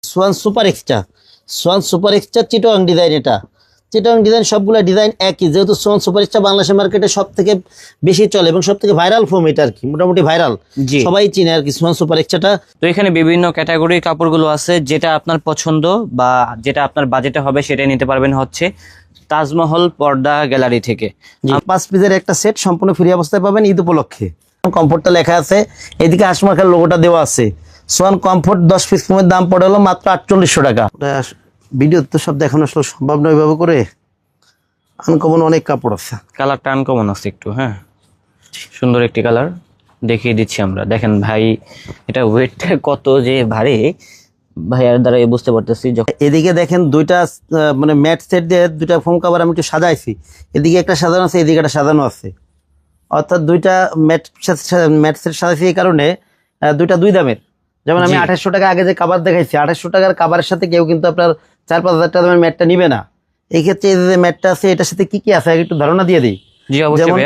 Schwann super extra, Schwann super extra Chittagong design. এটা Chittagong design, সবগুলো design একই, যেহেতু সোয়ান সুপার এক্সট্রা বাংলাদেশের মার্কেটে সব থেকে বেশি চলে এবং সব থেকে ভাইরাল ফোম এটা আর কি, মোটামুটি ভাইরাল, সবাই চিনে আর কি সোয়ান সুপার এক্সট্রাটা। তো এখানে বিভিন্ন ক্যাটাগরির কাপড়গুলো আছে, যেটা আপনার পছন্দ বা যেটা আপনার বাজেটে হবে সেটাই নিতে পারবেন হচ্ছে তাজমহল পর্দা গ্যালারি থেকে। 5 পিসের একটা সেট সম্পূর্ণ ফ্রি অবস্থায় পাবেন ঈদ উপলক্ষে। কমফোর্টটা লেখা আছে, এদিকে হাসমার্কার লোগোটা দেওয়া আছে। সোয়ান কমফোর্ট 10 পিস ফোমের দাম পড়ে হলো মাত্র 4800 টাকা। ভিডিও তো সব দেখানো আসলে সম্ভব নয় ওইভাবে করে, আনকমন অনেক কাপড় আছে। কালারটা আনকমন আছে একটু, হ্যাঁ সুন্দর একটি কালার দেখিয়ে দিচ্ছি আমরা। দেখেন ভাই, এটা ওয়েটটা কত যে ভারী ভাইয়ার দ্বারা বুঝতে পারতেছি। এদিকে দেখেন দুইটা মানে ম্যাট সেট দিয়ে দুইটা ফোম কাভার আমি একটু সাজাইছি, এদিকে একটা সাজানো আছে, এদিকে একটা সাজানো আছে, অর্থাৎ দুইটা ম্যাট সেট সাজাইছি। এই কারণে দুইটা দুই দামের। যেমন আমি 2800 টাকা আগে যে কাভার দেখাইছি, 2800 টাকার কাভারের সাথে কেউ কিন্তু আপনার 4-5 হাজার টাকা দামের ম্যাটটা নিবে না। এই ক্ষেত্রে এই যে ম্যাটটা আছে এটার সাথে কি কি আছে আগে একটু ধারণা দিয়ে দিই। যেমন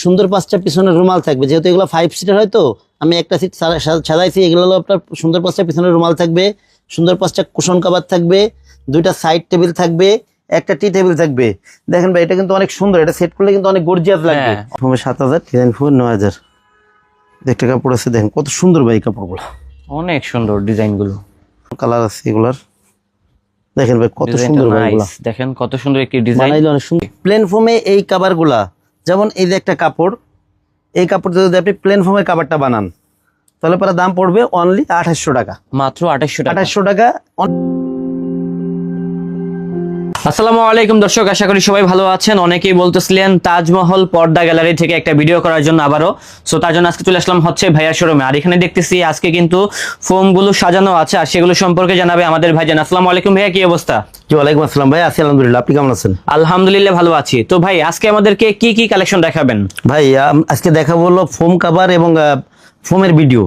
সুন্দর 5টা পিছনের রুমাল থাকবে, যেহেতু এগুলো 5 সিটার হয়, তো আমি একটা সিট সাজাইছি। এগুলো হলো আপনার সুন্দর 5টা পিছনের রুমাল থাকবে, সুন্দর 5টা কুশন কাভার থাকবে, দুইটা সাইড টেবিল থাকবে, একটা টি টেবিল থাকবে। দেখেন ভাই, এটা কিন্তু অনেক সুন্দর, এটা সেট করলে কিন্তু অনেক গর্জিয়াস লাগবে। 7000, ডিজাইন 9000 একটা কাপড় আছে। দেখেন কত সুন্দর ভাই কাপড়গুলো, অনেক সুন্দর ডিজাইন গুলো, কালার আছে এগুলার। দেখেন ভাই কত সুন্দর ভাই, দেখেন কত সুন্দর একটি ডিজাইন, অনেক সুন্দর। প্লেন ফোমে এই কাভার গুলা, যেমন এই যে একটা কাপড়, এই কাপড় যদি আপনি প্লেন ফোমের কাভারটা বানান তাহলে পরে দাম পড়বে অনলি 2800 টাকা, মাত্র 2800 টাকা। আসসালামু আলাইকুম দর্শক, আশা করি সবাই ভালো আছেন। অনেকেই বলতেছিলেন তাজমহল পর্দা গ্যালারি থেকে একটা ভিডিও করার জন্য আবারও, সো তার জন্য আজকে চলে আসলাম হচ্ছে ভাইয়ার শোরুমে। আর এখানে দেখতেছি আজকে কিন্তু ফোম গুলো সাজানো আছে, আর সেগুলো সম্পর্কে জানাবে আমাদের ভাইজান। আসসালামু আলাইকুম ভাইয়া, কি অবস্থা? জি ওয়ালাইকুম আসসালাম ভাই, আছি আলহামদুলিল্লাহ, আপনি কেমন আছেন? আলহামদুলিল্লাহ ভালো আছি। তো ভাই আজকে আমাদেরকে কি কি কালেকশন দেখাবেন? ভাই আজকে দেখাবো হলো ফোম কাভার এবং ফোমের ভিডিও,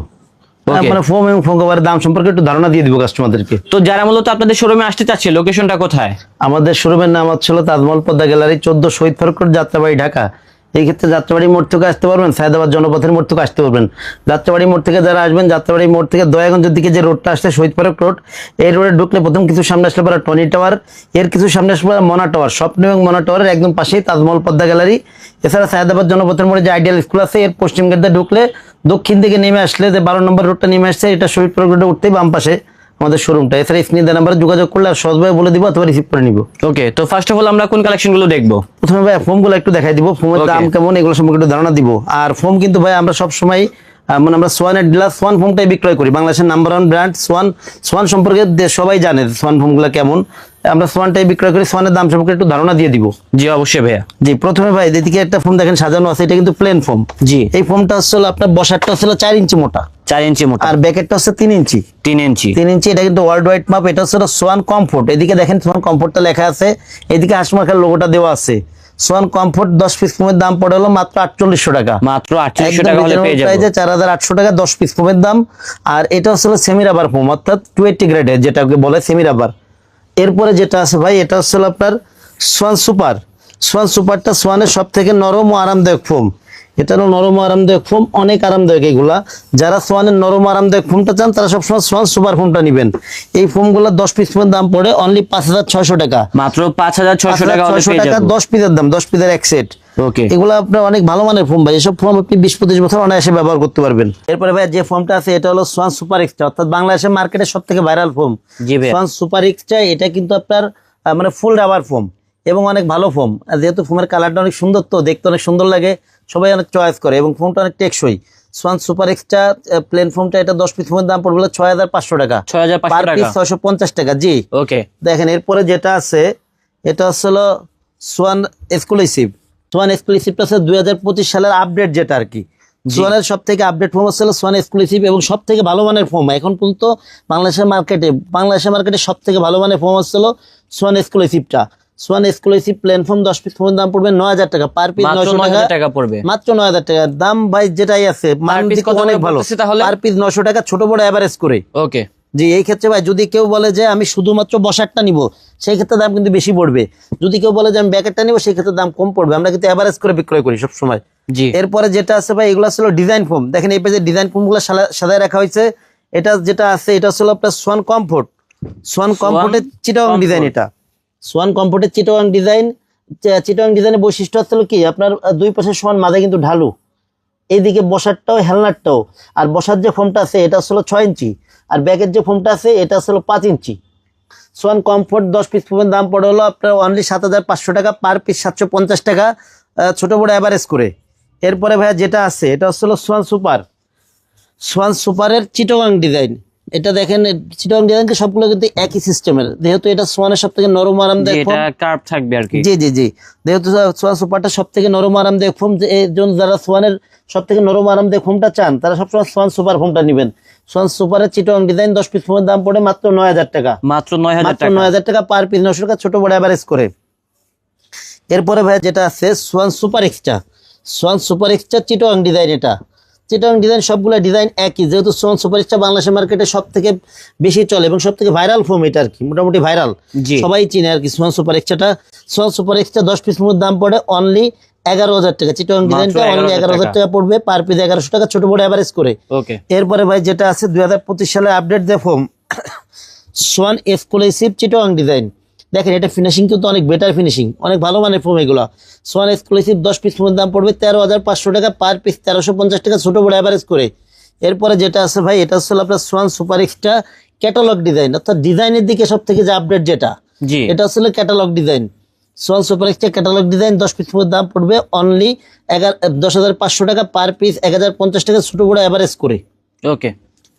মানে ফোম এবং ফোম কাভারের দাম সম্পর্কে একটু ধারণা দিয়ে দিব কাস্টমারদেরকে। তো যারা মূলত আপনাদের শোরুমে আসতে চাচ্ছে, লোকেশনটা কোথায়? আমাদের শোরুমের নাম হচ্ছে তাজমহল পর্দা গ্যালারি, 14 শহীদ ফারুক রোড, যাত্রাবাড়ি, ঢাকা। এই ক্ষেত্রে যাত্রাবাড়ি মোড় থেকে আসতে পারবেন, সায়দাবাদ জনপথের মোড় থেকে আসতে পারবেন। যাত্রাবাড়ি মোড় থেকে যারা আসবেন, যাত্রাবাড়ি মোড় থেকে দয়াগঞ্জের দিকে যে রোডটা আসছে শহীদ ফারুক রোড, এই রোডে ঢুকলে প্রথম কিছু সামনে আসলে পরে টনি টাওয়ার, এর কিছু সামনে আসলে পরে মনা টাওয়ার, স্বপ্ন এবং মনা টাওয়ারের একদম পাশেই তাজমহল পর্দা গ্যালারি। এছাড়া সায়দাবাদ জনপথের মোড়ে যে আইডিয়াল স্কুল আছে, এর পশ্চিম গেটে ঢুকলে দক্ষিণ দিকে নেমে আসলে যে 12 নম্বর রোডটা নেমে আসছে, এটা শহীদ ফারুক রোডে উঠতেই বাম পাশে আমাদের শোরুমটা। এছাড়া স্ক্রিনে দেওয়া নাম্বারে যোগাযোগ করলে আর সহজভাবে বলে দিব অথবা রিসিভ করে নিব। ওকে, তো ফার্স্ট অফ অল আমরা কোন কালেকশন গুলো দেখবো? প্রথমে ভাই ফোমগুলো একটু দেখাই দিব, ফোমের দাম কেমন এগুলো সম্পর্কে একটু ধারণা দিব। আর ফোম কিন্তু ভাই আমরা সব সময় মানে আমরা সোয়ানের ডিলার, সোয়ান ফোমটাই বিক্রয় করি, বাংলাদেশের নাম্বার 1 ব্র্যান্ড সোয়ান। সোয়ান সম্পর্কে সবাই জানে সোয়ান ফোমগুলো কেমন, আমরা সোয়ানটাই বিক্রয় করি। সোয়ানের দাম সম্পর্কে একটু ধারণা দিয়ে দিব। জি অবশ্যই ভাইয়া। জি প্রথমে ভাই এদিকে একটা ফোম দেখেন সাজানো আছে, এটা কিন্তু প্লেন ফোম। জি এই ফোমটা হচ্ছে আপনার বসারটা হচ্ছে 4 ইঞ্চি মোটা, 4 ইঞ্চি মোটা, আর ব্যাকেটটা হচ্ছে 3 ইঞ্চি। 3 ইঞ্চি। এটা কিন্তু ওয়ার্ল্ড ওয়াইড মাপ। এটা হচ্ছে সোয়ান কমফোর্ট, এদিকে দেখেন সোয়ান কমফোর্টটা লেখা আছে, এদিকে হাসমার্কার লোগোটা দেওয়া আছে। সোয়ান কমফোর্ট 10 পিস ফোমের দাম পড়ে হলো মাত্র 4800 টাকা, মাত্র 4800 টাকা হলে পেয়ে যাবেন। 4800 টাকা 10 পিস ফোমের দাম। আর এটা হচ্ছে সেমি রাবার ফোম, অর্থাৎ 280 গ্রেডের, যেটাকে বলে সেমি রাবার। এরপরে যেটা আছে ভাই, এটা হচ্ছে আপনার সোয়ান সুপার। সোয়ান সুপারটা সোয়ানের সব থেকে নরম ও আরামদায়ক ফোম। এটা হলো নরম ও আরামদায়ক ফোম, অনেক আরামদায়ক এগুলা। যারা সোয়ানের নরম আরামদায়ক ফোমটা চান তারা সবসময় সোয়ান সুপার ফোমটা নেবেন। এই ফোমগুলো 10 পিস ফোমের দাম পড়ে অনলি 5600 টাকা, মাত্র 5600 টাকা হলে পেয়ে যাবেন। 10 পিসের দাম, 10 পিসের এক সেট। ওকে, এগুলো আপনার অনেক ভালো মানের ফোম ভাই, এসব ফোম আপনি 20-25 বছর অনায়াসে ব্যবহার করতে পারবেন। এরপরে ভাই যে ফোমটা আছে এটা হলো সোয়ান সুপার এক্সট্রা, অর্থাৎ বাংলাদেশের মার্কেটে সব থেকে viral foam Schwann super extra. এটা কিন্তু আপনার মানে ফুল রাবার ফোম এবং অনেক ভালো ফোম। যেহেতু ফোমের কালারটা অনেক সুন্দর, তো দেখতে অনেক সুন্দর লাগে, সবাই অনেক চয়েস করে এবং ফোমটা অনেক টেকসই। সোয়ান সুপার এক্সট্রা প্লেন ফোমটা, এটা 10 পিস ফোমের দাম পড়বে 6500 টাকা, 6500 টাকা, 650 টাকা। জি ওকে, দেখেন এরপরে যেটা আছে এটা হচ্ছে সোয়ান এক্সক্লুসিভ। সোয়ান এক্সক্লুসিভটা হচ্ছে 2025 সালের আপডেট, যেটা আর কি সোয়ানের সব থেকে আপডেট ফোম হচ্ছে সোয়ান এক্সক্লুসিভ এবং সব থেকে ভালো মানের ফোম এখন পর্যন্ত বাংলাদেশের মার্কেটে সব থেকে ভালো মানের ফোম হচ্ছে সোয়ান এক্সক্লুসিভটা। Swan exclusive plain foam 10 piece ফোমের দাম পড়বে 9000 টাকা, পার পিস 900 টাকা পড়বে, মাত্র 9000 টাকা দাম ভাই। যেটাই আছে অনেক ভালো, পার পিস 900 টাকা, ছোট বড় এভারেজ করে। ওকে জি এই ক্ষেত্রে ভাই যদি কেউ বলে যে আমি শুধুমাত্র বসারটা নিব, সেই ক্ষেত্রে দাম কিন্তু বেশি পড়বে। যদি কেউ বলে যে আমি ব্যাকেটটা নিব, সেই ক্ষেত্রে দাম কম পড়বে। আমরা কিন্তু এভারেজ করে বিক্রয় করি সবসময়। জি এরপরে যেটা আছে ভাই, এগুলো ছিল ডিজাইন ফোম। দেখেন এই পেজে ডিজাইন ফোম গুলো সাজায় রাখা হয়েছে। এটা যেটা আছে এটা হচ্ছে আপনার সোয়ান কমফোর্ট। সোয়ান কমফোর্টের চিটাগাং comfort। ডিজাইন এটা সোয়ান কমফোর্টের চিটাগাং ডিজাইন। চিটাগাং ডিজাইনের বৈশিষ্ট্য হচ্ছে কি আপনার দুই পাশে সমান, মাঝে কিন্তু ঢালু, এইদিকে বসারটাও হেলনারটাও। আর বসার যে ফোমটা আছে এটা হলো 6 ইঞ্চি, আর ব্যাগের যে ফোমটা আছে এটা হলো 5 ইঞ্চি। সোয়ান কমফোর্ট 10 পিস ফোমের দাম পড়ে হলো আপনার অনলি 7,500 টাকা পার পিস, 750 টাকা ছোট বড় অ্যাভারেজ করে। এরপরে ভাইয়া যেটা আছে এটা হলো সোয়ান সুপার। সোয়ান সুপারের চিটাগাং ডিজাইন। এটা দেখেন চিটাগাং ডিজাইন সবগুলো কিন্তু একই সিস্টেমের, যেহেতু এটা সোয়ানের সব থেকে নরম আরামদায়ক এটা ফোম। কার্ভ থাকবে আর কি। জি জি জি, যেহেতু সোয়ান সুপারটা সব থেকে নরম আরামদায়ক ফোম, এই জন্য যারা সোয়ানের সব থেকে নরম আরামদায়ক ফোমটা চান তারা সবসময় সোয়ান সুপার ফোমটা নেবেন। সোয়ান সুপারের চিটাগাং ডিজাইন 10 পিস ফোমের দাম পড়ে মাত্র 9,000 টাকা। মাত্র 9,000 মাত্র টাকা। 9,000 টাকা পার পিস, 900 টাকা ছোট বড় অ্যাভারেজ করে। এরপরে ভাই যেটা আছে Schwann super extra. Schwann super extra Chittagong design. এটা চিটাগাং ডিজাইন সবগুলো ডিজাইন একই, যেহেতু সোয়ান সুপার এক্সট্রা বাংলাদেশের মার্কেটে সব থেকে বেশি চলে এবং সব থেকে ভাইরাল ফোম এটা আর কি, মোটামুটি ভাইরাল, জি। সবাই চিনে আর কি সোয়ান সুপার এক্সট্রাটা। সোয়ান সুপার এক্সট্রা 10 পিস ফোমের দাম পড়ে অনলি 11,000 টাকা। চিটাগাং ডিজাইনটা অনলি 11,000 টাকা পড়বে পার পিস, 1100 টাকা ছোট বড় অ্যাভারেজ করে। ওকে। এরপরে ভাই যেটা আছে 2025 সালে আপডেট যে foam Schwann exclusive Chittagong design. দেখেন এটা ফিনিশিং কিন্তু অনেক বেটার ফিনিশিং, অনেক ভালো মানের ফোম এগুলো। সোয়ান এক্সক্লুসিভ 10 পিস ফোমের দাম পড়বে 13,500 টাকা পার পিস, 1350 টাকা ছোট বড় অ্যাভারেজ করে। এরপরে যেটা আছে ভাই এটা হচ্ছে আপনার Schwann super extra catalogue design, অর্থাৎ ডিজাইনের দিকে সব থেকে যে আপডেট যেটা, জি। এটা হচ্ছে catalogue design. Swan super extra catalogue design 10 piece ফোমের দাম পড়বে অনলি 10,500 টাকা পার পিস, 1,050 টাকা ছোট বড় অ্যাভারেজ করে। ওকে।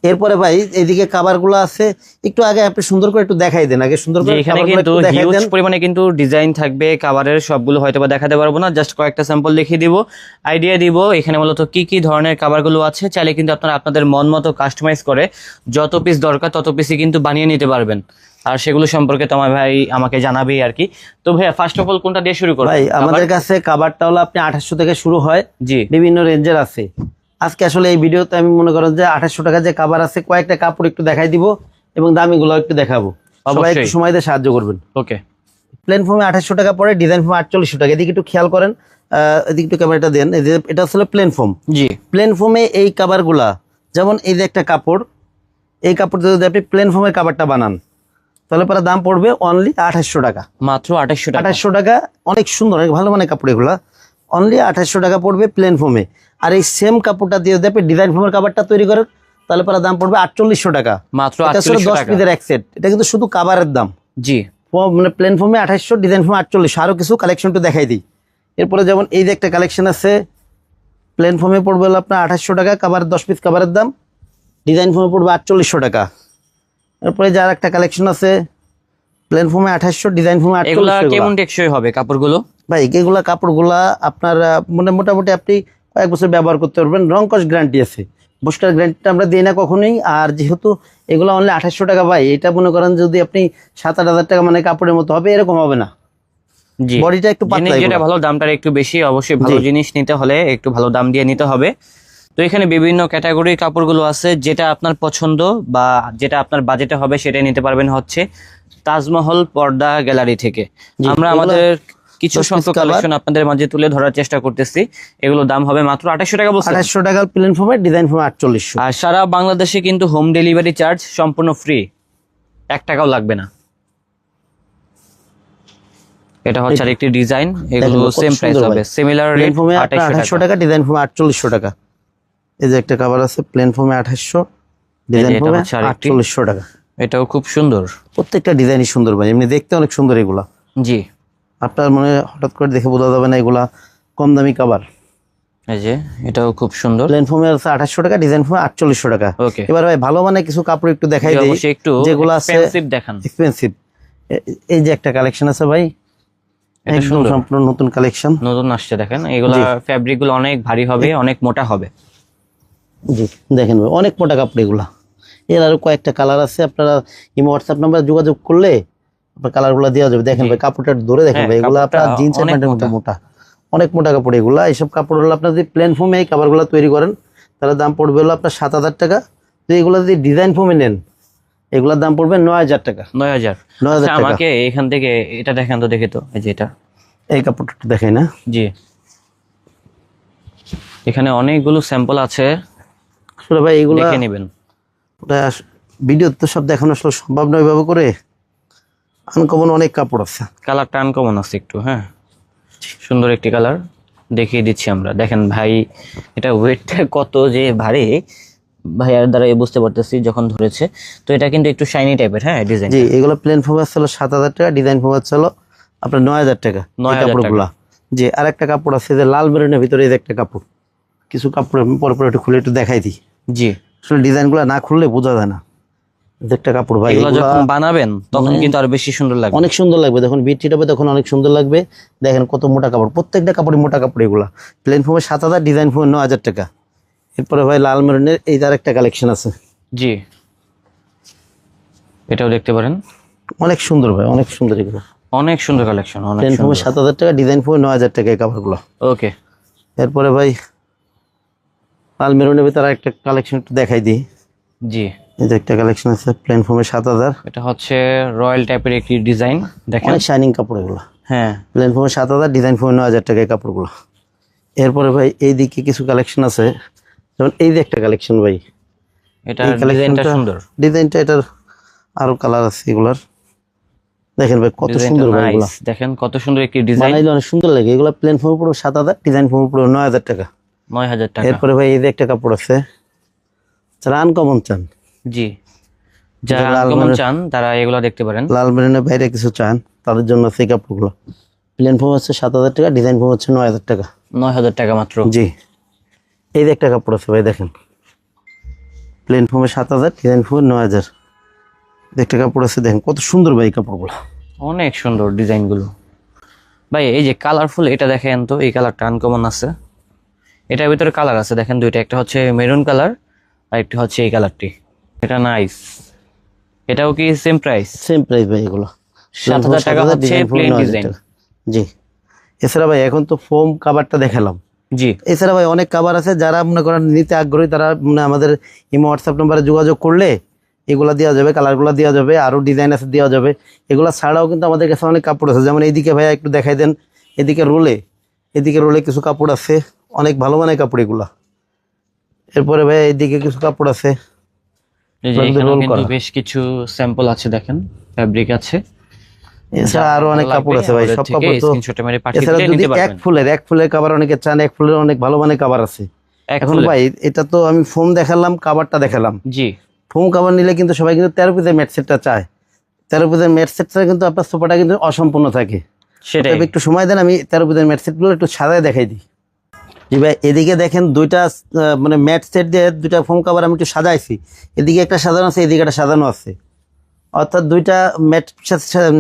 এরপরে ভাই এইদিকে কাভারগুলো আছে, একটু আগে আপনি সুন্দর করে একটু দেখাই দেন, আগে সুন্দর করে এখানে কাভারগুলো কিন্তু একটু দেখাই হিউজ দেন। পরিমাণে কিন্তু ডিজাইন থাকবে কাভারের, সবগুলো হয়তো বা দেখাতে পারবো না, জাস্ট কয়েকটা স্যাম্পল দেখিয়ে দিব, আইডিয়া দিব এখানে মূলত কি কি ধরনের কাভারগুলো আছে। চাইলে কিন্তু আপনারা আপনাদের মন মতো কাস্টমাইজ করে যত পিস দরকার তত পিসই কিন্তু বানিয়ে নিতে পারবেন। আর সেগুলো সম্পর্কে তো আমার ভাই আমাকে জানাবেই আর কি। তো ভাইয়া ফার্স্ট অফ অল কোনটা দিয়ে শুরু করব? ভাই আমাদের কাছে কাভারটা হলো আপনি 2800 থেকে শুরু হয়, জি। বিভিন্ন রেঞ্জের আছে। আজকে আসলে এই ভিডিওতে আমি মনে করেন যে 2800 টাকা যে কাভার আছে কয়েকটা কাপড় একটু দেখাই দিব এবং দামিগুলো একটু দেখাবো, সবাই একটু অবশ্যই। সময় দিয়ে সাহায্য করবেন। ওকে। প্লেন ফর্মে 2800 টাকা পড়ে, ডিজাইন ফর্মে 4800 টাকা। এদিকে একটু খেয়াল করেন, এদিকে একটু ক্যামেরাটা দেন। এই যে এটা আসলে প্লেন ফর্ম। জি। প্লেন ফর্মে এই কাভারগুলা যেমন এই যে একটা কাপড়, এই কাপড় যদি আপনি প্লেন ফর্মের কাভারটা বানান তাহলে পরে দাম পড়বে অনলি 2800 টাকা। মাত্র 2800 টাকা। 2800 টাকা, অনেক সুন্দর, অনেক ভালো মানের কাপড় এগুলা। অনলি 2800 টাকা পড়বে প্লেন ফর্মে। আর এই সেম কাপড়টা দিয়ে যদি আপনি ডিজাইন ফর্মের কাভারটা তৈরি করেন তাহলে পরে দাম পড়বে 4800 টাকা। মাত্র এটা আসলে 4800 10 টাকা। পিসের এক সেট, এটা কিন্তু শুধু কাভারের দাম। জি। মানে প্লেন ফর্মে 2800, ডিজাইন ফর্মে 4800। আরো কিছু কালেকশন একটু দেখাই দিই। এরপরে যেমন এই যে একটা কালেকশন আছে, প্লেন ফর্মে পড়বে হলো আপনার 2800 টাকা, কাভার 10 পিস কাভারের দাম। ডিজাইন ফর্মে পড়বে 4800 টাকা। এরপরে যার একটা কালেকশন আছে প্লেন ফর্মে 2800, ডিজাইন ফর্মে এগুলা 4800। কেমন টেকসই হবে কাপড়গুলো? ভাই এগুলা কাপড়গুলা আপনার মানে মোটামুটি আপনি কয়েক বছর ব্যবহার করতে পারবেন, রং কস গ্যারান্টি আছে। বস্টার গ্যারান্টিটা আমরা দিই না কখনোই। আর যেহেতু এগুলো অনলি 2800 টাকা, ভাই এটা মনে করেন যদি আপনি 7-8 হাজার টাকা মানে কাপড়ের মতো হবে, এরকম হবে না। জি। বডিটা একটু পাতলা জিনিস যেটা এগুলো। ভালো দামটার একটু বেশি, অবশ্যই ভালো জি। জিনিস নিতে হলে একটু ভালো দাম দিয়ে নিতে হবে। তো এখানে বিভিন্ন ক্যাটাগরির কাপড়গুলো আছে, যেটা আপনার পছন্দ বা যেটা আপনার বাজেটে হবে সেটাই নিতে পারবেন হচ্ছে তাজমহল পর্দা গ্যালারি থেকে। জি, আমরা এগুলো আমাদের কিছু 10 piece সংখ্যক cover। কালেকশন আপনাদের মাঝে তুলে ধরার চেষ্টা করতেছি। এগুলো দাম হবে মাত্র 2800 টাকা বলছেন। 2800 টাকা প্লেন ফর্মে, ডিজাইন ফর্মে 4800। আর সারা বাংলাদেশে কিন্তু হোম ডেলিভারি চার্জ সম্পূর্ণ ফ্রি, 1 টাকাও লাগবে না। এটা হচ্ছে আরেকটি ডিজাইন, এগুলো দেখেন, কত সেম প্রাইস সুন্দর হবে, ভাই। সিমিলার প্লেন রেট ফর্মে 2800 টাকা, ডিজাইন ফর্মে 4800 টাকা। এই যে একটা কাভার আছে প্লেন ফর্মে 2800, ডিজাইন এটা ফর্মে হচ্ছে আরেকটি। 4800 টাকা। এটাও খুব সুন্দর। প্রত্যেকটা ডিজাইনই সুন্দর ভাই, এমনি দেখতে অনেক সুন্দর এগুলা। জি। আপনার মনে হঠাৎ করে দেখে বোঝা যাবে না এগুলা কম দামি কাভার। এই যে এটাও খুব সুন্দর। প্লেন ফর্মে আছে 2800 টাকা, ডিজাইন ফর্মে 4800 টাকা। ওকে। এবার ভাই ভালো মানে কিছু কাপড় একটু দেখাই দেই, অবশ্যই একটু যেগুলো আছে এক্সপেন্সিভ দেখান। এক্সপেন্সিভ। এই যে একটা কালেকশন আছে ভাই, এটা একদম সুন্দর। সম্পূর্ণ নতুন কালেকশন। নতুন আসছে, দেখেন এগুলা জি। ফ্যাব্রিক গুলো অনেক ভারী হবে, অনেক মোটা হবে। জি দেখেন ভাই, অনেক মোটা কাপড় এগুলা। এর আরো কয়েকটা কালার আছে, আপনারা ইমো হোয়াটসঅ্যাপ নাম্বার যোগাযোগ করলে আপনার কালারগুলো দেওয়া যাবে। দেখেন জি। ভাই কাপড়টা ধরে দেখেন হ্যাঁ, ভাই, এগুলো কাপড়টা আপনার জিন্স অনেক প্যান্টের মতো মোটা। মোটা, অনেক মোটা কাপড় এগুলা। এইসব কাপড় হলো আপনার যদি প্লেন ফর্মে এই কাপড়গুলো তৈরি করেন তাহলে দাম পড়বে হলো আপনার 7000 টাকা। তো এগুলো যদি ডিজাইন ফর্মে নেন এগুলোর দাম পড়বে 9000 টাকা। 9000। 9000 আচ্ছা, টাকা। আমাকে এখান থেকে এটা দেখেন তো, দেখি তো, এই যে এটা। এই কাপড়টা একটু দেখাই না। জি। এখানে অনেকগুলো স্যাম্পল আছে, আসলে ভাই এগুলা দেখে নেবেন। ওটা ভিডিও তো সব দেখানো আসলে সম্ভব নয় ওইভাবে করে। আনকমন অনেক কাপড় আছে। কালারটা আনকমন আছে একটু, হ্যাঁ সুন্দর একটি কালার দেখিয়ে দিচ্ছি আমরা। দেখেন ভাই এটা ওয়েটটা কত যে ভারী ভাইয়ার দ্বারা বুঝতে পারতেছি যখন ধরেছে। তো এটা কিন্তু একটু শাইনি টাইপের, হ্যাঁ ডিজাইন। জি, এগুলো প্লেন ফোম ছিল 7,000 টাকা, ডিজাইন ফোম ছিল আপনার 9,000 টাকা। 9,000 টাকা। কাপড়গুলা জি, আর একটা কাপড় আছে যে লাল মেরুনের ভিতরে, এই যে একটা কাপড়, কিছু কাপড় আমি পরে পরে একটু খুলে একটু দেখাই দিই। জি, আসলে ডিজাইনগুলো না খুললে বোঝা যায় না। এই যে একটা কাপড় ভাই, এগুলো এগুলা যখন বানাবেন তখন কিন্তু আরো বেশি সুন্দর লাগবে। অনেক সুন্দর লাগবে, যখন বিটটি হবে তখন অনেক সুন্দর লাগবে। দেখেন কত মোটা কাপড়, প্রত্যেকটা কাপড়ই মোটা কাপড়। এগুলা প্লেন ফোমে 7,000, ডিজাইন ফোমে 9,000 টাকা। এরপরে ভাই লাল মেরুনের এই তার একটা কালেকশন আছে। জি, এটাও দেখতে পারেন, অনেক সুন্দর ভাই, অনেক সুন্দর। এগুলো অনেক সুন্দর কালেকশন, অনেক প্লেন ফোমে সুন্দর। 7,000 টাকা, ডিজাইন ফোমে 9,000 টাকা এই কাপড়গুলো। ওকে, এরপরে ভাই লাল মেরুনের ভিতরে একটা কালেকশন একটু দেখাই দিই। জি, এই যে একটা কালেকশন আছে প্লেন ফোমে 7,000, এটা হচ্ছে রয়্যাল টাইপের একটি ডিজাইন। দেখেন, অনেক শাইনিং কাপড় এগুলো। হ্যাঁ প্লেন ফোমে 7,000, ডিজাইন ফোমে 9,000 টাকা এই কাপড়গুলো। এরপরে ভাই এই দিকে কিছু কালেকশন আছে, যেমন এই যে একটা কালেকশন ভাই, এটা এই ডিজাইনটা কালেকশনটা সুন্দর, ডিজাইনটা এটার আরো কালার আছে এগুলার। দেখেন ভাই কত ডিজাইনটা সুন্দর ভাই এগুলা, নাইস। দেখেন কত সুন্দর একটি ডিজাইন, বানাইলে অনেক সুন্দর লাগে। এগুলা প্লেন ফোমে পুরো 7,000, ডিজাইন ফোমে পুরো 9,000 টাকা। 9,000 টাকা। এরপরে ভাই এই যে একটা কাপড় আছে, যারা আনকমন চান, জি, যারা লাল আনকমন মেরুন- চান তারা এগুলো দেখতে পারেন। লাল মেরুনের বাইরে কিছু চান তাদের জন্য আছে এই কাপড়গুলো। প্লেন ফোম হচ্ছে 7,000 টাকা, ডিজাইন ফোম হচ্ছে 9,000 টাকা। 9,000 টাকা মাত্র। জি, এই যে একটা কাপড় আছে ভাই, দেখেন প্লেন ফোমে 7,000, ডিজাইন ফোমে 9,000। একটা কাপড় আছে, দেখেন কত সুন্দর ভাই এই কাপড়গুলো। অনেক সুন্দর ডিজাইনগুলো ভাই। এই যে কালারফুল, এটা দেখেন তো, এই কালারটা আনকমন আছে। এটার ভিতরে কালার আছে দেখেন দুইটা, একটা হচ্ছে মেরুন কালার আর একটা হচ্ছে এই কালারটি। এটা নাইস। এটাও কি সেম প্রাইস? সেম প্রাইস ভাই এগুলো। 7,000 টাকা হচ্ছে ডিজাইন ফোমে প্লেন 9,000 ডিজাইন। টাকা। জি, এছাড়া ভাই এখন তো ফোম কাভারটা দেখালাম। জি, এছাড়া ভাই অনেক কাভার আছে, যারা মনে করেন নিতে আগ্রহী তারা মানে আমাদের ইমো হোয়াটসঅ্যাপ নাম্বারে যোগাযোগ করলে এগুলা দেওয়া যাবে, কালারগুলো দেওয়া যাবে, আরো ডিজাইন আছে দেওয়া যাবে। এগুলা ছাড়াও কিন্তু আমাদের কাছে অনেক কাপড় আছে, যেমন এইদিকে ভাইয়া একটু দেখাই দেন, এদিকে রোলে কিছু কাপড় আছে, অনেক ভালো মানের কাপড় এগুলা। এরপরে ভাইয়া এইদিকে কিছু কাপড় আছে, এই যে এগুলো কিন্তু এখানেও roll কিন্তু করা। বেশ কিছু স্যাম্পল আছে দেখেন, ফ্যাব্রিক আছে। এছাড়া আরো অনেক কাপড় আছে ভাই, সব কাপড় তো। স্ক্রিনশটে মেরে পাঠিয়ে এছাড়া দিলে যদি নিতে এক পারবেন। ফুলের কাভার অনেকে চান, এক ফুলের অনেক ভালো মানের কাভার আছে। এক এখন ফুলের। ভাই এটা তো আমি ফোম দেখালাম, কাভারটা দেখালাম। জি, ফোম কাভার নিলে কিন্তু সবাই কিন্তু 13 পিসের ম্যাট সেটটা চায়। 13 পিসের ম্যাট সেটটা কিন্তু আপনার সোফাটা কিন্তু অসম্পূর্ণ থাকে। সেটাই। তবে একটু সময় দেন, আমি 13 পিসের ম্যাট সেটগুলো একটু সাজায় দেখাই দিই। জি ভাই, এদিকে দেখেন দুইটা মানে ম্যাট সেট দিয়ে দুইটা ফোম কাভার আমি একটু সাজাইছি। এদিকে একটা সাজানো আছে, এদিকে একটা সাজানো আছে। অর্থাৎ দুইটা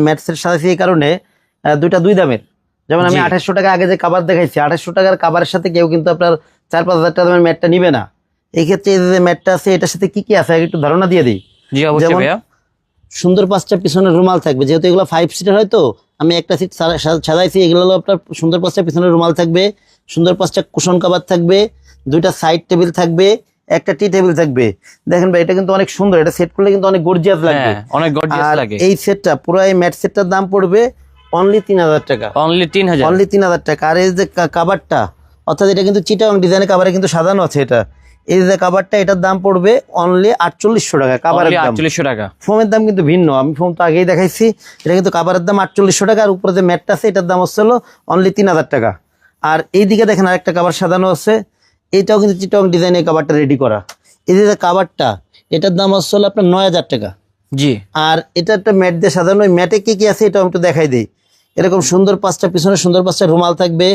ম্যাট সেট সাজাইছি এই কারণে দুইটা দুই দামের। যেমন আমি জি। 2800 টাকা আগে যে কাভার দেখাইছি, 2800 টাকার কাভারের সাথে কেউ কিন্তু আপনার 4-5 হাজার টাকা দামের ম্যাটটা নিবে না। এই ক্ষেত্রে এই যে ম্যাটটা আছে এটার সাথে কি কি আছে আগে একটু ধারণা দিয়ে দিই। জি অবশ্যই যেমন ভাইয়া। সুন্দর 5টা পিছনের রুমাল থাকবে, যেহেতু এগুলো 5 সিটার হয়, তো আমি একটা সিট সাজাইছি। এগুলো হলো আপনার সুন্দর 5টা পিছনের রুমাল থাকবে, সুন্দর 5টা কুশন কাভার থাকবে, দুইটা সাইড টেবিল থাকবে, একটা টি টেবিল থাকবে। দেখেন ভাই এটা কিন্তু অনেক সুন্দর, এটা সেট করলে কিন্তু অনেক গর্জিয়াস লাগবে। হ্যাঁ, অনেক গর্জিয়াস আর লাগে। এই সেটটা পুরো এই ম্যাট সেটটার দাম পড়বে অনলি 3,000 টাকা। অনলি 3,000। অনলি 3,000 টাকা। আর এই যে কাভারটা, অর্থাৎ এটা কিন্তু চিটাং ডিজাইনের কাভারে কিন্তু সাজানো আছে। এটা এই যে কাভারটা, এটার দাম পড়বে অনলি 4,800 টাকা কাভারের দাম। 4800 টাকা। ফোমের দাম কিন্তু ভিন্ন, আমি ফোম তো আগেই দেখাইছি। এটা কিন্তু কাভারের দাম 4,800 টাকা, আর উপরে যে ম্যাটটা আছে এটার দাম হচ্ছে অনলি 3,000 টাকা। আর এইদিকে দেখেন আরেকটা কাভার সাজানো আছে, এটাও কিন্তু চিটং ডিজাইনের কাভারটা রেডি করা। এই যে কাভারটা, এটার দাম হচ্ছে আপনার 9,000 টাকা। জি, আর এটা একটা ম্যাট দিয়ে সাজানো, ওই ম্যাটে কি কি আছে এটা আমি একটু দেখাই দিই। এরকম সুন্দর 5টা পিছনে সুন্দর 5টা রুমাল থাকবে,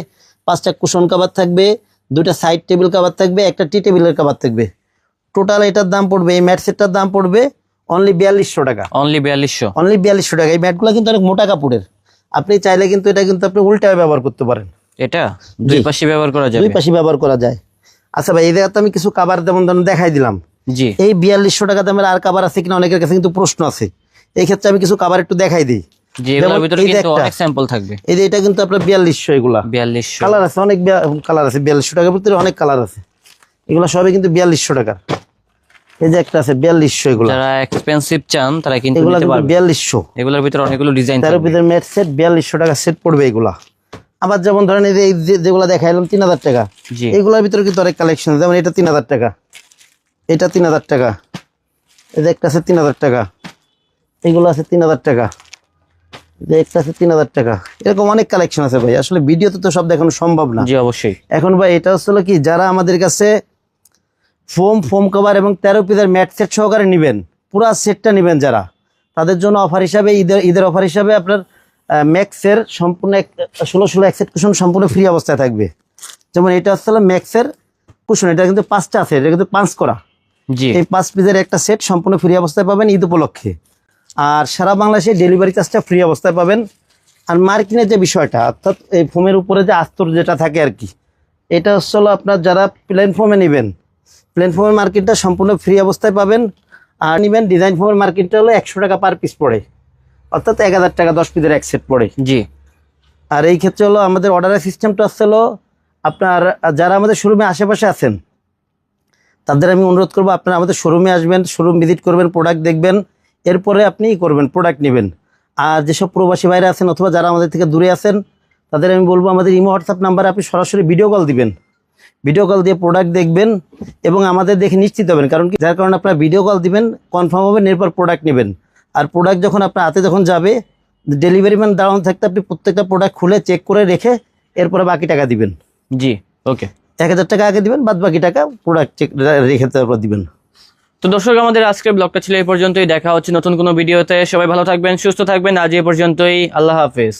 5টা কুশন কাভার থাকবে, দুইটা সাইড টেবিল কাভার থাকবে, একটা টি টেবিলের কাভার থাকবে। টোটাল এটার দাম পড়বে, এই ম্যাট সেটটার দাম পড়বে অনলি 4,200 টাকা। অনলি 4200। অনলি 4,200 টাকা। এই ম্যাটগুলো কিন্তু অনেক মোটা কাপড়ের, আপনি চাইলে কিন্তু এটা কিন্তু আপনি উল্টায় ব্যবহার করতে পারেন। এটা দুই পাশে ব্যবহার করা যাবে। দুই পাশে ব্যবহার করা যায়। আচ্ছা ভাই, এই জায়গাতে আমি কিছু কাভার যেমন ধরুন দেখাই দিলাম। জি, এই 4,200 টাকা দামের আর কাভার আছে কিনা অনেকের কাছে কিন্তু প্রশ্ন আছে। এই ক্ষেত্রে আমি কিছু কাভার একটু দেখাই দিই। জি, এগুলোর যেমন ভিতরে এই যে কিন্তু একটা, অনেক স্যাম্পল থাকবে। এই যে এটা কিন্তু আপনার 4,200, এগুলা 4200। কালার আছে, অনেক কালার আছে। 4,200 টাকার ভিতরে অনেক কালার আছে, এগুলো সবই কিন্তু 4,200 টাকা। এই যে একটা আছে 4,200, এগুলো যারা এক্সপেন্সিভ চান তারা কিন্তু এগুলো নিতে কিন্তু পারবে। 4,200। এগুলোর ভিতরে অনেকগুলো ডিজাইন 13 থাকবে। পিসের ম্যাট সেট 4,200 টাকা সেট পড়বে এগুলা। আবার যেমন ধরেন এই যে যেগুলো দেখাইলাম 3,000 টাকা, জি, এগুলোর ভিতরে কিন্তু অনেক কালেকশন। যেমন এটা 3,000 টাকা, এটা 3,000 টাকা, এই যে একটা আছে 3000 টাকা, এগুলো আছে 3000 টাকা, এই যে একটা আছে 3000 টাকা। এরকম অনেক কালেকশন আছে ভাই, আসলে ভিডিওতে তো সব দেখানো সম্ভব না। জি অবশ্যই। এখন ভাই এটা হচ্ছে কি, যারা আমাদের কাছে ফোম কভার এবং 13 পিসের ম্যাট সেট সহকারে নেবেন, পুরো সেটটা নেবেন যারা, তাদের জন্য অফার হিসাবে ঈদের অফার হিসাবে আপনার ম্যাক্সের সম্পূর্ণ 16 এক সেট কুশন সম্পূর্ণ ফ্রি অবস্থায় থাকবে। যেমন এটা হচ্ছে ম্যাক্সের কুশন, এটা কিন্তু 5টা আছে, এটা কিন্তু 5 করা। জি এই 5 পিসের একটা সেট সম্পূর্ণ ফ্রি অবস্থায় পাবেন ঈদ উপলক্ষে। আর সারা বাংলাদেশে ডেলিভারি চার্জটা ফ্রি অবস্থায় পাবেন। আর মার্কিনের যে বিষয়টা, অর্থাৎ এই ফোমের উপরে যে আস্তর যেটা থাকে আর কি, এটা হচ্ছে আপনার যারা প্লেন ফোমে নেবেন, প্লেন ফোমের মার্কেটটা সম্পূর্ণ ফ্রি অবস্থায় পাবেন। আর নেবেন ডিজাইন ফোমের মার্কেটটা হলো 100 টাকা পার পিস পড়ে, অর্থাৎ 1000 টাকা 10 পিসের এক সেট পড়ে। জি। আর এই ক্ষেত্রে হলো আমাদের অর্ডারের সিস্টেমটা হচ্ছে আপনার যারা আমাদের শোরুমে আশেপাশে আছেন তাদের আমি অনুরোধ করবো, আপনারা আমাদের শোরুমে আসবেন, শোরুম ভিজিট করবেন, প্রোডাক্ট দেখবেন, এরপরে আপনি করবেন প্রোডাক্ট নেবেন। আর যেসব প্রবাসী বাইরে আছেন অথবা যারা আমাদের থেকে দূরে আছেন, তাদের আমি বলবো আমাদের ইমো হোয়াটসঅ্যাপ নাম্বারে আপনি সরাসরি ভিডিও কল দিবেন, ভিডিও কল দিয়ে প্রোডাক্ট দেখবেন এবং আমাদের দেখে নিশ্চিত হবেন। কারণ কি, যার কারণে আপনারা ভিডিও কল দিবেন, কনফার্ম হবেন, এরপর প্রোডাক্ট নেবেন। আর প্রোডাক্ট যখন আপনার হাতে যখন যাবে, ডেলিভারি ম্যান দাঁড়ানো থাকতে আপনি প্রত্যেকটা প্রোডাক্ট খুলে চেক করে রেখে এরপরে বাকি টাকা দিবেন। জি ওকে। 1000 টাকা আগে দিবেন, বাদ বাকি টাকা প্রোডাক্ট চেক রেখে তারপর দিবেন। তো দর্শক, আমাদের আজকের ব্লগটা ছিল এই পর্যন্তই। দেখা হচ্ছে নতুন কোনো ভিডিওতে। সবাই ভালো থাকবেন, সুস্থ থাকবেন। আজ এই পর্যন্তই। আল্লাহ হাফেজ।